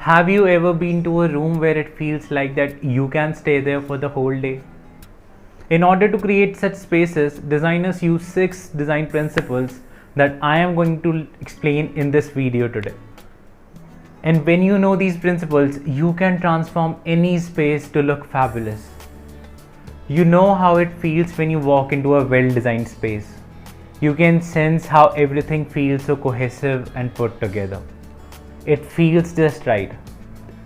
Have you ever been to a room where it feels like that you can stay there for the whole day? In order to create such spaces, designers use 6 design principles that I am going to explain in this video today. And when you know these principles, you can transform any space to look fabulous. You know how it feels when you walk into a well-designed space. You can sense how everything feels so cohesive and put together. It feels just right.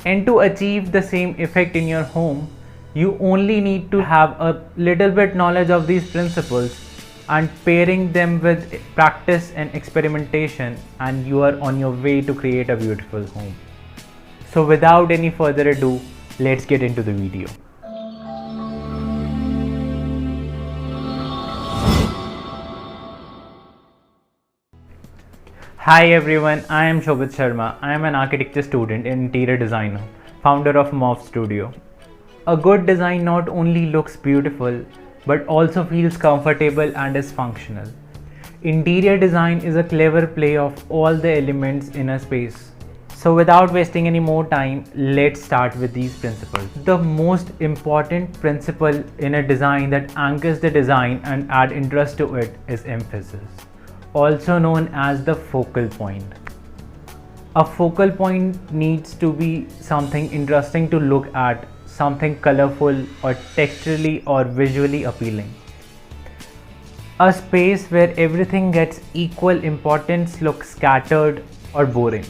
And to achieve the same effect in your home, you only need to have a little bit knowledge of these principles and pairing them with practice and experimentation, and you are on your way to create a beautiful home. So without any further ado, let's get into the video. Hi everyone, I am Shobhit Sharma. I am an architecture student and interior designer, founder of Morph Studio. A good design not only looks beautiful, but also feels comfortable and is functional. Interior design is a clever play of all the elements in a space. So without wasting any more time, let's start with these principles. The most important principle in a design that anchors the design and add interest to it is emphasis, also known as the focal point. A focal point needs to be something interesting to look at, something colorful or texturally or visually appealing. A space where everything gets equal importance looks scattered or boring.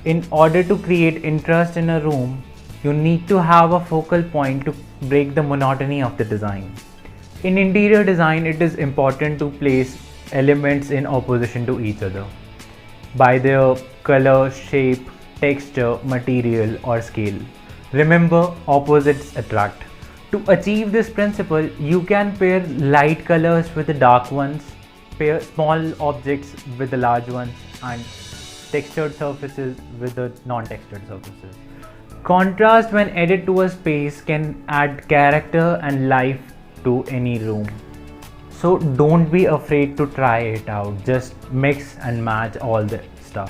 In order to create interest in a room, you need to have a focal point to break the monotony of the design. In interior design, it is important to place elements in opposition to each other by their color, shape, texture, material, or scale. Remember, opposites attract. To achieve this principle, you can pair light colors with the dark ones, pair small objects with the large ones, and textured surfaces with the non-textured surfaces. Contrast when added to a space can add character and life to any room. So don't be afraid to try it out, just mix and match all the stuff.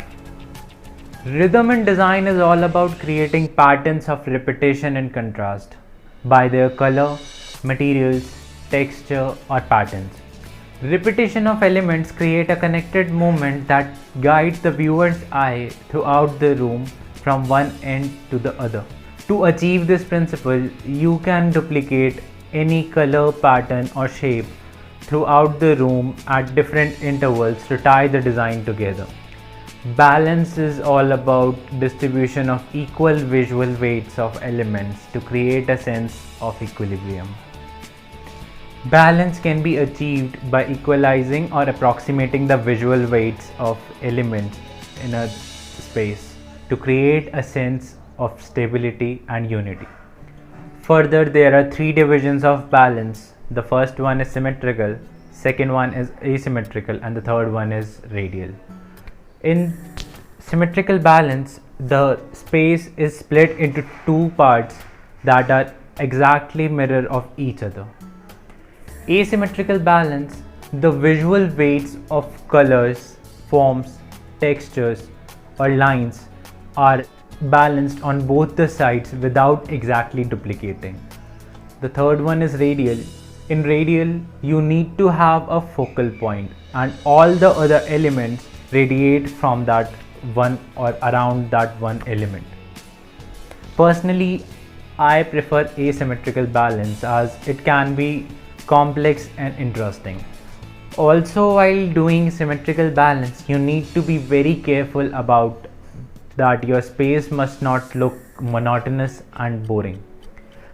Rhythm in design is all about creating patterns of repetition and contrast by their color, materials, texture, or patterns. Repetition of elements create a connected movement that guides the viewer's eye throughout the room from one end to the other. To achieve this principle, you can duplicate any color, pattern, or shape throughout the room at different intervals to tie the design together. Balance is all about distribution of equal visual weights of elements to create a sense of equilibrium. Balance can be achieved by equalizing or approximating the visual weights of elements in a space to create a sense of stability and unity. Further, there are 3 divisions of balance. The first one is symmetrical, second one is asymmetrical, and the third one is radial. In symmetrical balance, the space is split into 2 parts that are exactly mirror of each other. Asymmetrical balance, the visual weights of colors, forms, textures, or lines are balanced on both the sides without exactly duplicating. The third one is radial. In radial, you need to have a focal point and all the other elements radiate from that one or around that one element. Personally, I prefer asymmetrical balance as it can be complex and interesting. Also, while doing symmetrical balance, you need to be very careful about that your space must not look monotonous and boring.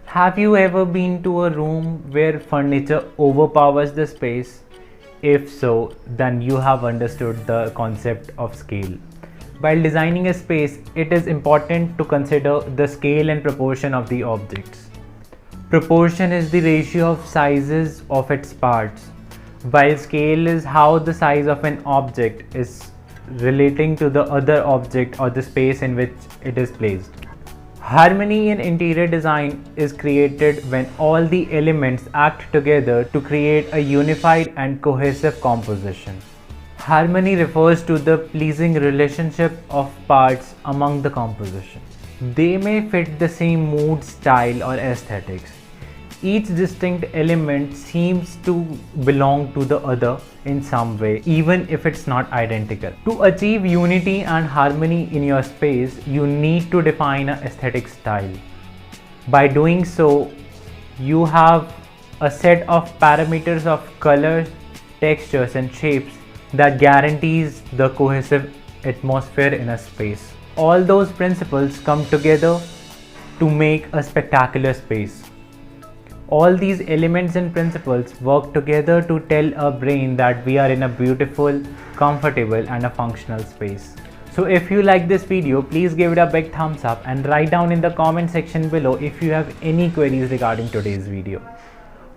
Have you ever been to a room where furniture overpowers the space? If so, then you have understood the concept of scale. While designing a space, it is important to consider the scale and proportion of the objects. Proportion is the ratio of sizes of its parts, while scale is how the size of an object is relating to the other object or the space in which it is placed. Harmony in interior design is created when all the elements act together to create a unified and cohesive composition. Harmony refers to the pleasing relationship of parts among the composition. They may fit the same mood, style, or aesthetics. Each distinct element seems to belong to the other in some way, even if it's not identical. To achieve unity and harmony in your space, you need to define an aesthetic style. By doing so, you have a set of parameters of colors, textures, and shapes that guarantees the cohesive atmosphere in a space. All those principles come together to make a spectacular space. All these elements and principles work together to tell our brain that we are in a beautiful, comfortable, and a functional space. So if you like this video, please give it a big thumbs up and write down in the comment section below if you have any queries regarding today's video.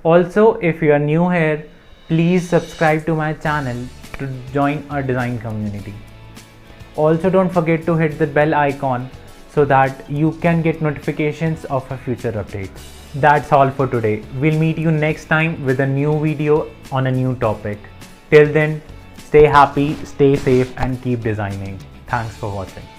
Also, if you are new here, please subscribe to my channel to join our design community. Also, don't forget to hit the bell icon so that you can get notifications of our future updates. That's all for today. We'll meet you next time with a new video on a new topic. Till then, stay happy, stay safe, and keep designing. Thanks for watching.